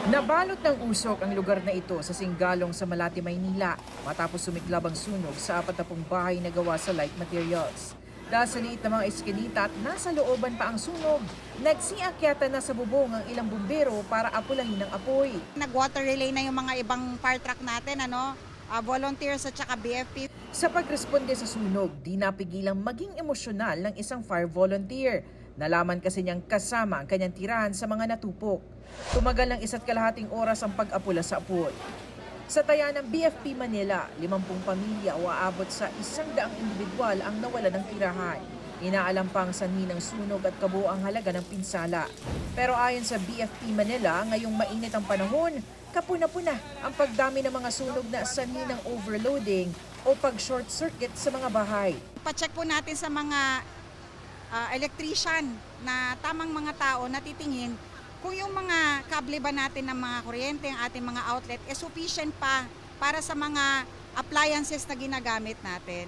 Nabalot ng usok ang lugar na ito sa Singgalong sa Malate, Maynila matapos sumiklab ang sunog sa 40 bahay na gawa sa light materials. Dahil sa liit na mga eskinita at nasa looban pa ang sunog, nagsiakyatan na sa bubong ang ilang bumbero para apulahin ang apoy. Nag-water relay na yung mga ibang fire truck natin, volunteers at saka BFP. Sa pagresponde sa sunog, di napigilang maging emosyonal ng isang fire volunteer. Nalaman kasi niyang kasama ang kanyang tirahan sa mga natupok. Tumagal ng 1.5 oras ang pag-apula sa apoy. Sa taya ng BFP Manila, 50 pamilya o aabot sa 100 individual ang nawala ng tirahan. Inaalam pang sanhi ng sunog at kabuuang halaga ng pinsala. Pero ayon sa BFP Manila, ngayong mainit ang panahon, kapuna-puna ang pagdami ng mga sunog na sanhi ng overloading o pag-short circuit sa mga bahay. Pa-check po natin sa mga electrician na tamang mga tao na titingin kung yung mga kable ba natin ng mga kuryente, ang ating mga outlet, sufficient pa para sa mga appliances na ginagamit natin.